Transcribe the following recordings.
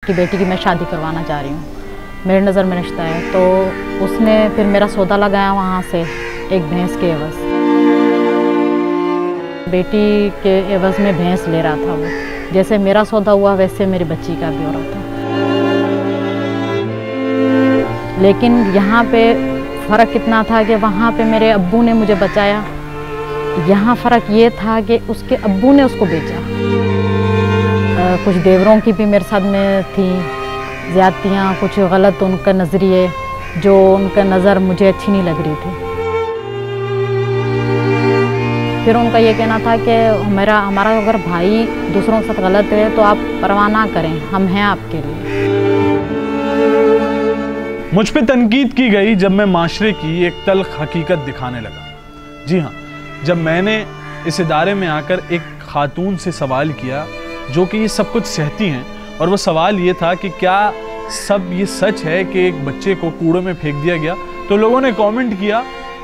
आपकी बेटी की मैं शादी करवाना चाह रही हूँ, मेरी नज़र में रिश्ता है। तो उसने फिर मेरा सौदा लगाया वहाँ से एक भैंस के एवज़, बेटी के एवज़ में भैंस ले रहा था वो। जैसे मेरा सौदा हुआ वैसे मेरी बच्ची का भी हो रहा था। लेकिन यहाँ पे फ़र्क इतना था कि वहाँ पे मेरे अब्बू ने मुझे बचाया, यहाँ फ़र्क ये था कि उसके अब्बू ने उसको बेचा। कुछ देवरों की भी मेरे साथ में थी ज़्यादतियाँ, कुछ गलत उनका नज़रिए, जो उनका नज़र मुझे अच्छी नहीं लग रही थी। फिर उनका ये कहना था कि हमारा अगर भाई दूसरों के साथ गलत है तो आप परवाह ना करें, हम हैं आपके लिए। मुझ पे तनकीद की गई जब मैं माशरे की एक तल्ख हकीकत दिखाने लगा। जी हाँ, जब मैंने इस इदारे में आकर एक खातून से सवाल किया जो कि ये सब कुछ सहती हैं, और वो सवाल ये था कि क्या सब ये सच है कि एक बच्चे को कूड़े में फेंक दिया गया, तो लोगों ने कमेंट किया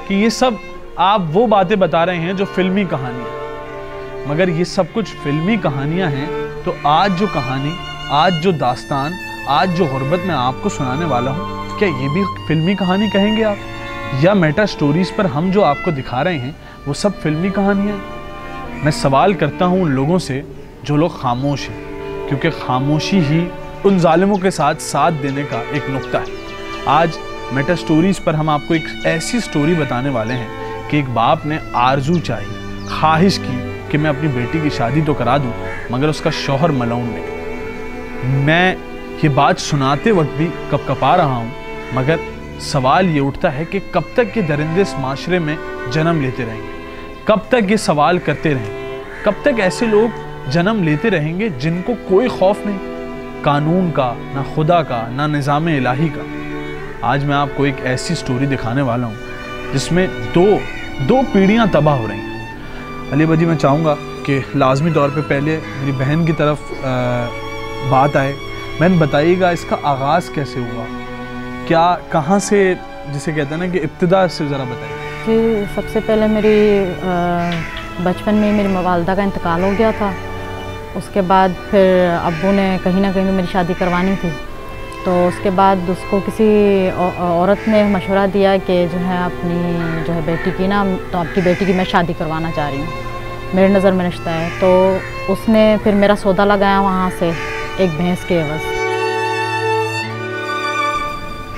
कि ये सब आप वो बातें बता रहे हैं जो फिल्मी कहानी है। मगर ये सब कुछ फिल्मी कहानियां हैं, तो आज जो कहानी, आज जो दास्तान, आज जो गुर्बत मैं आपको सुनाने वाला हूँ, क्या ये भी फिल्मी कहानी कहेंगे आप? या मेटा स्टोरीज पर हम जो आपको दिखा रहे हैं वो सब फिल्मी कहानियाँ? मैं सवाल करता हूँ उन लोगों से जो लोग खामोश हैं, क्योंकि खामोशी ही उन जालिमों के साथ साथ देने का एक नुक्ता है। आज मेटा स्टोरीज पर हम आपको एक ऐसी स्टोरी बताने वाले हैं कि एक बाप ने आरजू चाहिए, ख्वाहिश की कि मैं अपनी बेटी की शादी तो करा दूं, मगर उसका शौहर मलऊन निकला। मैं ये बात सुनाते वक्त भी कपकपा रहा हूँ, मगर सवाल ये उठता है कि कब तक ये दरिंदे इस माशरे में जन्म लेते रहेंगे, कब तक ये सवाल करते रहेंगे, कब तक ऐसे लोग जन्म लेते रहेंगे जिनको कोई खौफ नहीं, कानून का, ना खुदा का, ना निज़ाम इलाही का। आज मैं आपको एक ऐसी स्टोरी दिखाने वाला हूँ जिसमें दो पीढ़ियाँ तबाह हो रही हैं। अली भाजी, मैं चाहूँगा कि लाजमी तौर पे पहले मेरी बहन की तरफ बात आए। बहन, बताइएगा इसका आगाज़ कैसे हुआ, क्या, कहाँ से, जिसे कहते हैं ना कि इब्तिदा से ज़रा बताइए। जी, सबसे पहले मेरी बचपन में मेरी वालिदा का इंतकाल हो गया था। उसके बाद फिर अब्बू ने कहीं ना कहीं मेरी शादी करवानी थी, तो उसके बाद उसको किसी औरत ने मशवरा दिया कि जो है अपनी जो है बेटी की ना, तो आपकी बेटी की मैं शादी करवाना चाह रही हूँ, मेरी नज़र में रिश्ता है। तो उसने फिर मेरा सौदा लगाया वहाँ से एक भैंस के एवज़,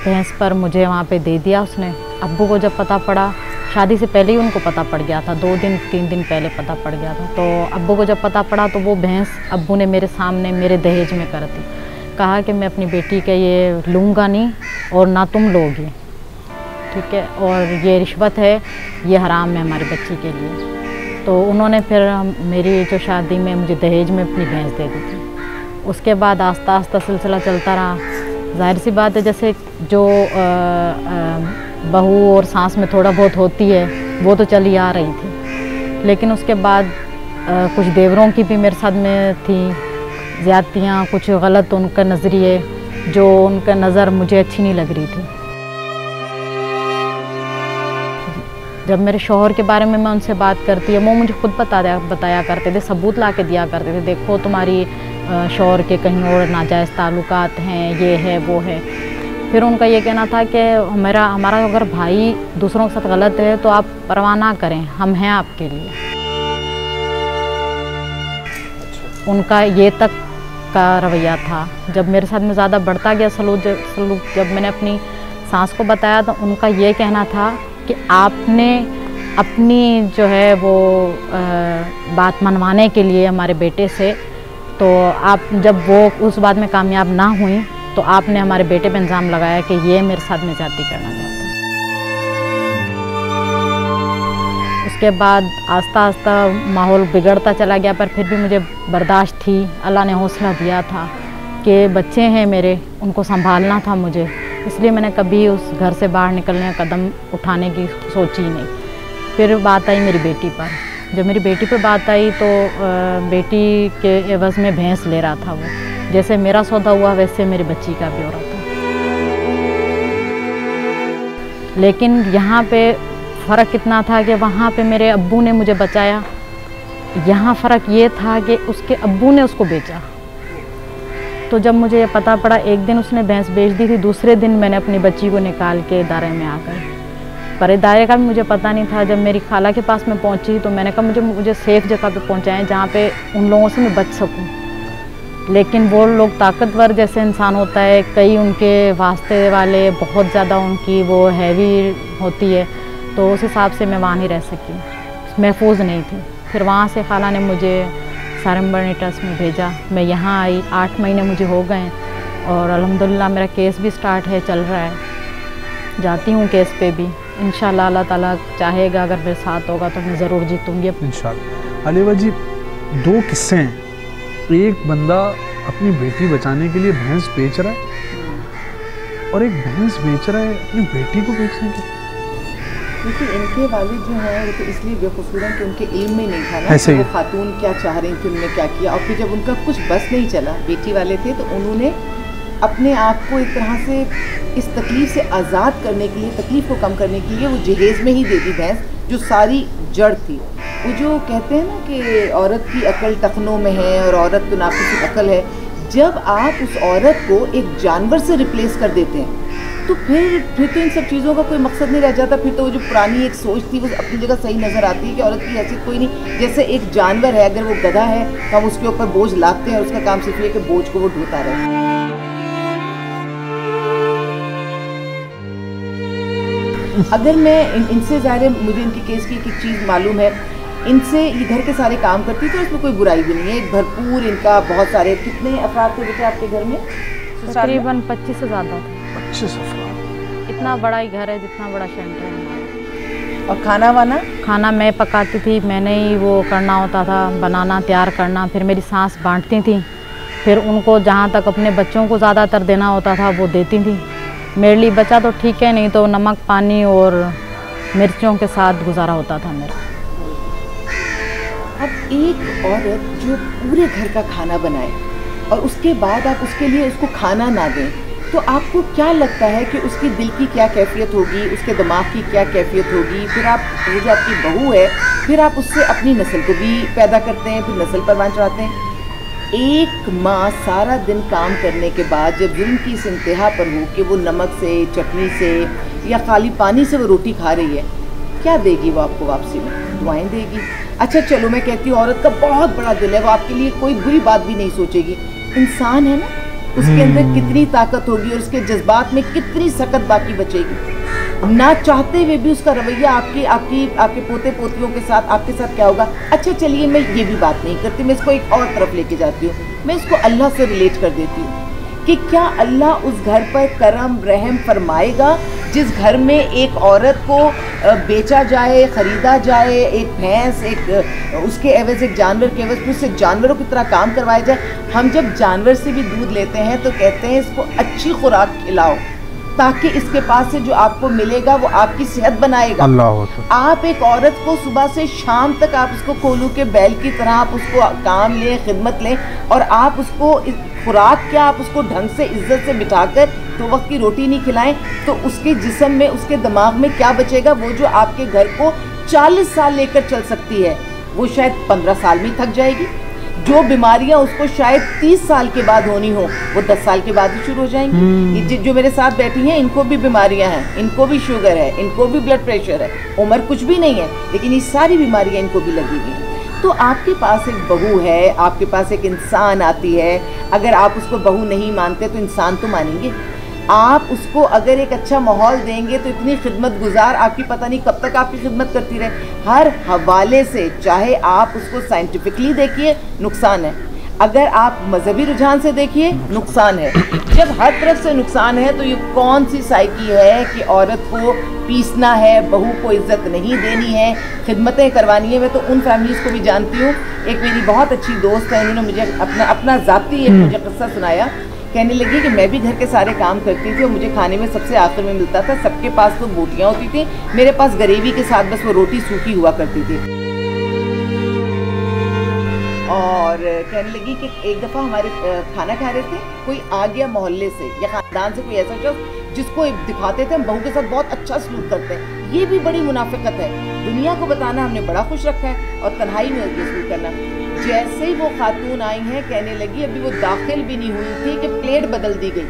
भैंस पर मुझे वहाँ पे दे दिया उसने। अब्बू को जब पता पड़ा, शादी से पहले ही उनको पता पड़ गया था, 2-3 दिन पहले पता पड़ गया था। तो अब्बू को जब पता पड़ा तो वो भैंस अब्बू ने मेरे सामने मेरे दहेज में कर दी। कहा कि मैं अपनी बेटी के ये लूँगा नहीं और ना तुम लोगी, ठीक है, और ये रिश्वत है, ये हराम है हमारी बच्ची के लिए। तो उन्होंने फिर मेरी जो शादी में मुझे दहेज में अपनी भैंस दे दी थी। उसके बाद आस्ता आस्ता सिलसिला चलता रहा। जाहिर सी बात है, जैसे जो बहू और सास में थोड़ा बहुत होती है वो तो चली आ रही थी, लेकिन उसके बाद कुछ देवरों की भी मेरे साथ में थी ज़्यादतियाँ, कुछ गलत उनका नज़रिए, जो उनका नज़र मुझे अच्छी नहीं लग रही थी। जब मेरे शौहर के बारे में मैं उनसे बात करती है, वो मुझे खुद बताया करते थे, सबूत ला के दिया करते थे, देखो तुम्हारी शौहर के कहीं और नाजायज़ ताल्लुकात हैं, ये है वो है। फिर उनका ये कहना था कि हमारा अगर भाई दूसरों के साथ गलत है तो आप परवाह ना करें, हम हैं आपके लिए। उनका ये तक का रवैया था। जब मेरे साथ में ज़्यादा बढ़ता गया सलूक, जब मैंने अपनी सास को बताया तो उनका ये कहना था कि आपने अपनी जो है वो बात मनवाने के लिए हमारे बेटे से, तो आप जब वो उस बात में कामयाब ना हुई तो आपने हमारे बेटे पे इल्ज़ाम लगाया कि ये मेरे साथ में ज़्यादती करना चाहते हैं। उसके बाद आस्ता आस्ता माहौल बिगड़ता चला गया, पर फिर भी मुझे बर्दाश्त थी। अल्लाह ने हौसला दिया था कि बच्चे हैं मेरे, उनको संभालना था मुझे, इसलिए मैंने कभी उस घर से बाहर निकलने का कदम उठाने की सोची ही नहीं। फिर बात आई मेरी बेटी पर। जब मेरी बेटी पर बात आई तो बेटी के एवज़ में भैंस ले रहा था वो। जैसे मेरा सौदा हुआ वैसे मेरी बच्ची का भी हो रहा था। लेकिन यहाँ पे फ़र्क इतना था कि वहाँ पे मेरे अब्बू ने मुझे बचाया, यहाँ फ़र्क ये था कि उसके अब्बू ने उसको बेचा। तो जब मुझे ये पता पड़ा, एक दिन उसने भैंस बेच दी थी, दूसरे दिन मैंने अपनी बच्ची को निकाल के दायरे में आ गई। पर दायरे का भी मुझे पता नहीं था। जब मेरी खाला के पास मैं पहुंची तो मैंने कहा मुझे सेफ़ जगह पे पहुंचाएं जहाँ पे उन लोगों से मैं बच सकूं। लेकिन वो लोग ताकतवर जैसे इंसान होता है, कई उनके वास्ते वाले बहुत ज़्यादा उनकी वो हैवी होती है, तो उस हिसाब से मैं वहाँ नहीं रह सकी, महफूज नहीं थी। फिर वहाँ से खाला ने मुझे सारंगबाणी ट्रस्ट में भेजा। मैं यहाँ आई, 8 महीने मुझे हो गए और अल्हम्दुलिल्लाह मेरा केस भी स्टार्ट है, चल रहा है। जाती हूँ केस पे भी, इंशाल्लाह अल्लाह ताला चाहेगा अगर मेरे साथ होगा तो मैं ज़रूर जीतूँगी इंशाल्लाह। अलीवा जी, 2 किस्से हैं। एक बंदा अपनी बेटी बचाने के लिए भैंस बेच रहा है और एक भैंस बेच रहा है अपनी बेटी को बेचने के लिए। देखिए, इनके वालिद जो हैं वो तो इसलिए बेकसूर हैं कि उनके इल्म में नहीं था ना कि वो खातून क्या चाह रही थी, उन्होंने क्या किया। और फिर जब उनका कुछ बस नहीं चला, बेटी वाले थे, तो उन्होंने अपने आप को एक तरह से इस तकलीफ़ से आज़ाद करने के लिए, तकलीफ़ को कम करने के लिए वो जहेज़ में ही दे दी भैंस, जो सारी जड़ थी। वो जो कहते हैं ना कि औरत की अकल टखनों में है और औरत तो नाक़िस अकल है। जब आप उस औरत को एक जानवर से रिप्लेस कर देते हैं तो फिर तो इन सब चीज़ों का कोई मकसद नहीं रह जाता। फिर तो वो जो पुरानी एक सोच थी वो अपनी जगह सही नज़र आती है कि औरत की हैसियत कोई नहीं। जैसे एक जानवर है, अगर वो गधा है तो हम उसके ऊपर बोझ लादते हैं और उसका काम सिर्फ ये कि बोझ को वो ढोता रहे। अगर मैं इनसे ज़ाहिर, मुझे इनके केस की एक चीज़ मालूम है, इनसे ये घर के सारे काम करती थी, इसमें कोई बुराई भी नहीं है। भरपूर इनका बहुत सारे, कितने अफराद थे बेटे आपके घर में? तकरीबन 25 से ज़्यादा थे। 25 अफराद। इतना बड़ा ही घर है, जितना बड़ा सेंटर है। और खाना वाना? खाना मैं पकाती थी, मैंने ही वो करना होता था, बनाना, तैयार करना। फिर मेरी सास बांटती थी, फिर उनको जहाँ तक अपने बच्चों को ज़्यादातर देना होता था वो देती थी। मेरे लिए बचा तो ठीक है, नहीं तो नमक पानी और मिर्चों के साथ गुजारा होता था मेरा। अब एक औरत जो पूरे घर का खाना बनाए और उसके बाद आप उसके लिए उसको खाना ना दें, तो आपको क्या लगता है कि उसकी दिल की क्या कैफियत होगी, उसके दिमाग की क्या कैफियत होगी? फिर आप, वो जो आपकी बहू है, फिर आप उससे अपनी नस्ल को भी पैदा करते हैं, फिर नस्ल परवान चढ़ाते हैं। एक माँ सारा दिन काम करने के बाद जब जुल्म की इस इंतहा पर हो कि वो नमक से, चटनी से या खाली पानी से वो रोटी खा रही है, क्या देगी वो आपको वापसी में? दुआएं देगी। अच्छा चलो, मैं कहती हूँ औरत का बहुत बड़ा दिल है, वो आपके लिए कोई बुरी बात भी नहीं सोचेगी। इंसान है ना, उसके अंदर कितनी ताकत होगी और उसके जज्बात में कितनी सकत बाकी बचेगी। ना चाहते हुए भी उसका रवैया आपके पोते पोतियों के साथ, आपके साथ क्या होगा। अच्छा चलिए, मैं ये भी बात नहीं करती, मैं इसको एक और तरफ लेके जाती हूँ। मैं इसको अल्लाह से रिलेट कर देती हूँ कि क्या अल्लाह उस घर पर करम रहम फरमाएगा जिस घर में एक औरत को बेचा जाए, ख़रीदा जाए, एक भैंस, एक उसके एवज़ एक जानवर के एवज़ उससे जानवरों की तरह काम करवाया जाए। हम जब जानवर से भी दूध लेते हैं तो कहते हैं इसको अच्छी खुराक खिलाओ ताकि इसके पास से जो आपको मिलेगा वो आपकी सेहत बनाएगा। आप एक औरत को सुबह से शाम तक आप उसको कोलू के बैल की तरह आप उसको काम लें, खिदमत लें, और आप उसको खुराक क्या, आप उसको ढंग से इज्जत से बिठाकर 2 वक्त की रोटी नहीं खिलाएं तो उसके जिस्म में, उसके दिमाग में क्या बचेगा? वो जो आपके घर को 40 साल लेकर चल सकती है वो शायद 15 साल में थक जाएगी। जो बीमारियां उसको शायद 30 साल के बाद होनी हो वो 10 साल के बाद ही शुरू हो जाएंगी। ये जो मेरे साथ बैठी हैं इनको भी बीमारियां हैं, इनको भी शुगर है, इनको भी ब्लड प्रेशर है, उम्र कुछ भी नहीं है लेकिन ये सारी बीमारियां इनको भी लगी हुई हैं। तो आपके पास एक बहू है, आपके पास एक इंसान आती है, अगर आप उसको बहू नहीं मानते तो इंसान तो मानेंगे। आप उसको अगर एक अच्छा माहौल देंगे तो इतनी खिदमत गुजार आपकी पता नहीं कब तक आपकी खिदमत करती रहे। हर हवाले से, चाहे आप उसको साइंटिफिकली देखिए नुकसान है, अगर आप मजहबी रुझान से देखिए नुकसान है। जब हर तरफ से नुकसान है तो ये कौन सी साइकी है कि औरत को पीसना है, बहू को इज्जत नहीं देनी है, खिदमतें करवानी है। मैं तो उन फैमिलीज़ को भी जानती हूँ। एक मेरी बहुत अच्छी दोस्त है, उन्होंने मुझे अपना ज़ाती एक मुझे किस्सा सुनाया। कहने लगी कि मैं भी घर के सारे काम करती थी और मुझे खाने में सबसे आखिर में मिलता था। सबके पास तो बोटियाँ होती थी, मेरे पास ग्रेवी के साथ बस वो रोटी सूखी हुआ करती थी। और कहने लगी कि एक दफ़ा हमारे खाना खा रहे थे, कोई आ गया मोहल्ले से या ख़ानदान से, कोई ऐसा शख्स जिसको दिखाते थे हम बहू के साथ बहुत अच्छा सलूक करते हैं, ये भी बड़ी मुनाफिकत है। दुनिया को बताना हमने बड़ा खुश रखा है और तन्हाई में वसूल करना। जैसे ही वो खातून आई हैं कहने लगी, अभी वो दाखिल भी नहीं हुई थी कि प्लेट बदल दी गई।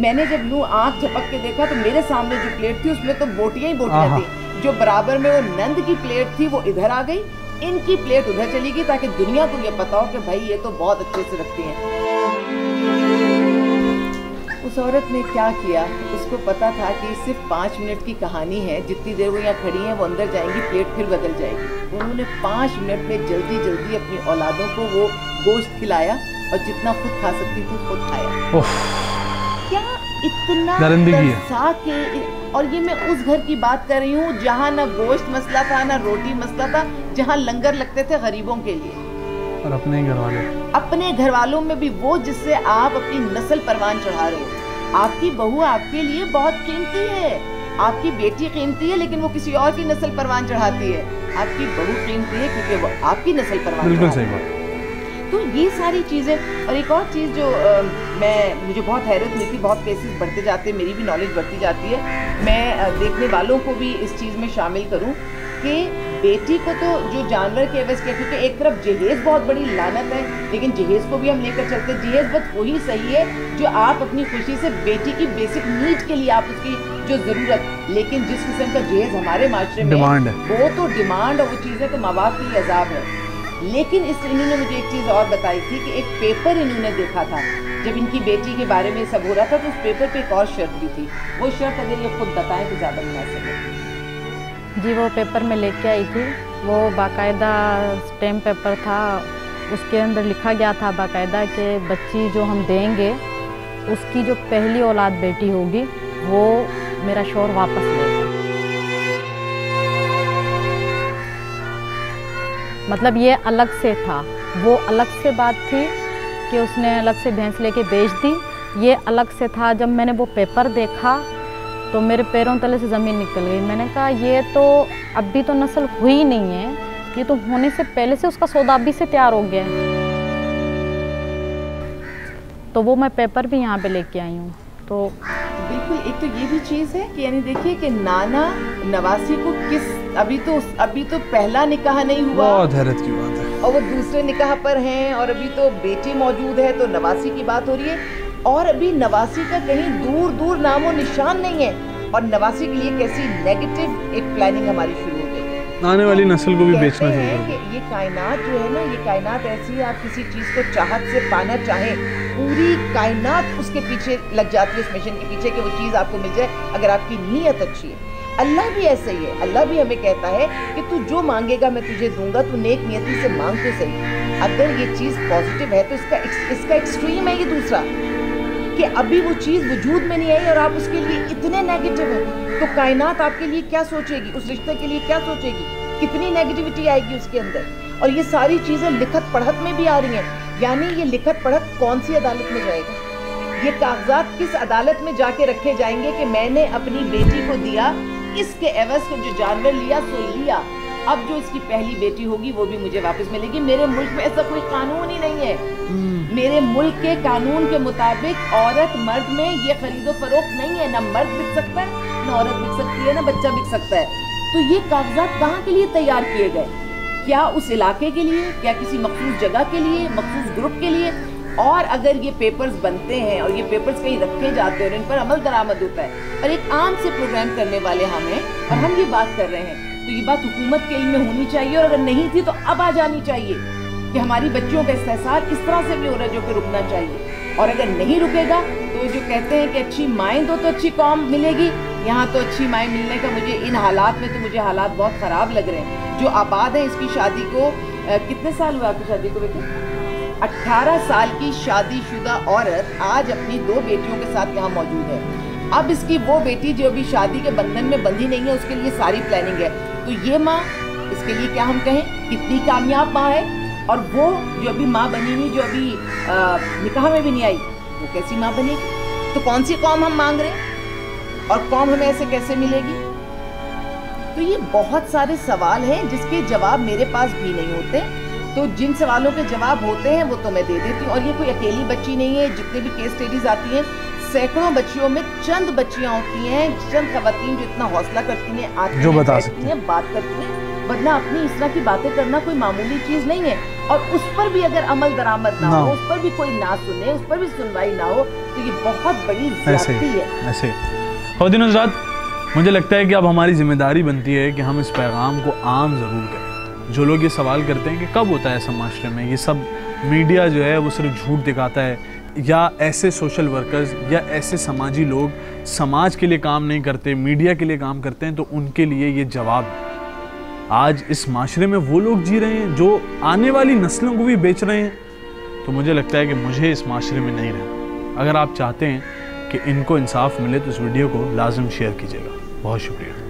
मैंने जब यूँ आँख झपक के देखा तो मेरे सामने जो प्लेट थी उसमें तो बोटियाँ ही बोटियाँ थी। जो बराबर में वो नंद की प्लेट थी वो इधर आ गई, इनकी प्लेट उधर चली गई, ताकि दुनिया को ये पता हो कि भाई ये तो बहुत अच्छे से रखती हैं। उस औरत ने क्या किया, उसको पता था कि सिर्फ 5 मिनट की कहानी है, जितनी देर वो यहाँ खड़ी हैं वो अंदर जाएंगी, प्लेट फिर बदल जाएगी। उन्होंने 5 मिनट में जल्दी जल्दी अपनी औलादों को वो गोश्त खिलाया और जितना खुद खा सकती थी खुद खाया। क्या इतना तरसा के। और ये मैं उस घर की बात कर रही हूँ जहाँ ना गोश्त मसला था ना रोटी मसला था, जहाँ लंगर लगते थे गरीबों के लिए। और अपने घर वालों में भी वो जिससे आप अपनी नस्ल परवान चढ़ा रहे हो। आपकी बहू आपके लिए बहुत कीमती है, आपकी बेटी कीमती है, लेकिन वो किसी और की नस्ल परवान चढ़ाती है। आपकी बहू कीमती है क्योंकि वो आपकी नस्ल परवान। बिल्कुल सही बात। तो ये सारी चीज़ें। और एक और चीज़ जो मुझे बहुत हैरत हुई थी, बहुत केसेस बढ़ते जाते, मेरी भी नॉलेज बढ़ती जाती है, मैं देखने वालों को भी इस चीज़ में शामिल करूं कि बेटी को तो जो जानवर के एवज किया, क्योंकि एक तरफ जहेज़ बहुत बड़ी लानत है, लेकिन जहेज़ को भी हम लेकर चलते। जहेज़ बस वही सही है जो आप अपनी खुशी से बेटी की बेसिक नीड के लिए आप उसकी जो ज़रूरत, लेकिन जिस किस्म का जहेज़ हमारे माशरे में वो तो डिमांड और वो चीज़ें तो माँ बाप के लिए अजाब है। लेकिन इन्होंने मुझे एक चीज़ और बताई थी कि एक पेपर इन्होंने देखा था जब इनकी बेटी के बारे में सब हो रहा था, तो उस पेपर पे एक और शर्त भी थी। वो शर्त अगर ये खुद बताएं तो ज़्यादा मुनासिब है। जी वो पेपर में लेके आई थी, वो बाकायदा स्टैम्प पेपर था, उसके अंदर लिखा गया था बाकायदा कि बच्ची जो हम देंगे उसकी जो पहली औलाद बेटी होगी वो मेरा शौहर वापस लेगा। मतलब ये अलग से था, वो अलग से बात थी कि उसने अलग से भैंस लेके बेच दी, ये अलग से था। जब मैंने वो पेपर देखा तो मेरे पैरों तले से ज़मीन निकल गई। मैंने कहा ये तो अभी तो नस्ल हुई नहीं है, ये तो होने से पहले से उसका सौदा अभी से तैयार हो गया है। तो वो मैं पेपर भी यहाँ पे लेके आई हूँ। तो बिल्कुल, एक तो ये भी चीज़ है कि यानी देखिए कि नाना नवासी को अभी तो पहला निकाह नहीं हुआ, बहुत हैरत की बात है, और वो दूसरे निकाह पर हैं, और अभी तो बेटी मौजूद है, तो नवासी की बात हो रही है, और अभी नवासी का कहीं दूर दूर नामो निशान नहीं है। और नवासी के लिए कैसी नेगेटिव एक प्लानिंग हमारी शुरू हो गई है, आने वाली नस्ल को भी बेचना चाहिए। कि ये कायनात जो है ना, ये कायनात ऐसी है, आप किसी चीज़ को चाहत से पाना चाहें, पूरी कायनात उसके पीछे लग जाती है, उस मिशन के पीछे, कि वो चीज़ आपको मिल जाए अगर आपकी नीयत अच्छी है। अल्लाह भी ऐसे ही है, अल्लाह भी हमें कहता है कि तू जो मांगेगा मैं तुझे दूंगा, तू नेक नियति से मांग तो सही। अगर ये चीज़ पॉजिटिव है तो इसका एक्सट्रीम है ये दूसरा, कि अभी वो चीज़ वजूद में नहीं आई और आप उसके लिए इतने नेगेटिव हैं, तो कायनात आपके लिए क्या सोचेगी, उस रिश्ते के लिए क्या सोचेगी, कितनी नेगेटिविटी आएगी उसके अंदर। और ये सारी चीज़ें लिखत पढ़त में भी आ रही हैं, यानी ये लिखत पढ़त कौन सी अदालत में जाएगा, ये कागजात किस अदालत में जाके रखे जाएंगे कि मैंने अपनी बेटी को दिया, इसके एवज को जो जानवर लिया सो लिया, अब जो इसकी पहली बेटी होगी वो भी मुझे वापस मिलेगी। मेरे मुल्क में ऐसा कोई कानून ही नहीं है। मेरे मुल्क के कानून के मुताबिक औरत मर्द में ये खरीदो फरोख्त नहीं है, ना मर्द बिक सकता है, ना औरत बिक सकती है, ना बच्चा बिक सकता है। तो ये कागजात कहाँ के लिए तैयार किए गए? क्या उस इलाके के लिए, क्या किसी मखसूस जगह के लिए, मखसूस ग्रुप के लिए? और अगर ये पेपर्स बनते हैं और ये पेपर्स कहीं रखे जाते हैं और इन पर अमल दरामद होता है और एक आम से प्रोग्राम करने वाले हम हैं और हम ये बात कर रहे हैं, तो ये बात हुकूमत के इल्म में होनी चाहिए, और अगर नहीं थी तो अब आ जानी चाहिए कि हमारी बच्चियों का इस्तेसार इस तरह से भी हो रहा है जो कि रुकना चाहिए। और अगर नहीं रुकेगा तो जो कहते हैं कि अच्छी माएँ दो तो अच्छी कौम मिलेगी, यहाँ तो अच्छी माएँ मिलने का मुझे इन हालात में तो मुझे हालात बहुत ख़राब लग रहे हैं। जो आबाद है इसकी शादी को कितने साल हुआ आपकी शादी को बेटे? 18 साल की शादीशुदा औरत आज अपनी 2 बेटियों के साथ यहाँ मौजूद है। अब इसकी वो बेटी जो अभी शादी के बंधन में बंधी नहीं है, उसके लिए सारी प्लानिंग है। तो ये माँ, इसके लिए क्या हम कहें, कितनी कामयाब माँ है। और वो जो अभी माँ बनी नहीं, जो अभी निकाह में भी नहीं आई, वो कैसी माँ बनेगी? तो कौन सी कौम हम मांग रहे हैं और कौम हमें ऐसे कैसे मिलेगी? तो ये बहुत सारे सवाल हैं जिसके जवाब मेरे पास भी नहीं होते। तो जिन सवालों के जवाब होते हैं वो तो मैं दे देती हूँ। और ये कोई अकेली बच्ची नहीं है, जितने भी केस स्टडीज आती हैं सैकड़ों बच्चियों में चंद बच्चियां होती हैं, चंद खवातीन जो इतना हौसला करती हैं, आती जो हैं, बता बैठती सकती हैं, बात करती हैं, वरना अपनी इस तरह की बातें करना कोई मामूली चीज नहीं है। और उस पर भी अगर अमल दरामद ना हो, उस पर भी कोई ना सुने, उस पर भी सुनवाई ना हो, तो ये बहुत बड़ी ज़्यादती है। ऐसे ख़वातीन हज़रात, मुझे लगता है कि अब हमारी जिम्मेदारी बनती है कि हम इस पैगाम को आम ज़रूर करें। जो लोग ये सवाल करते हैं कि कब होता है ऐसा माशरे में, ये सब मीडिया जो है वो सिर्फ झूठ दिखाता है, या ऐसे सोशल वर्कर्स या ऐसे समाजी लोग समाज के लिए काम नहीं करते, मीडिया के लिए काम करते हैं, तो उनके लिए ये जवाब है। आज इस माशरे में वो लोग जी रहे हैं जो आने वाली नस्लों को भी बेच रहे हैं, तो मुझे लगता है कि मुझे इस माशरे में नहीं रहना। अगर आप चाहते हैं कि इनको इंसाफ मिले तो इस वीडियो को लाजिम शेयर कीजिएगा। बहुत शुक्रिया।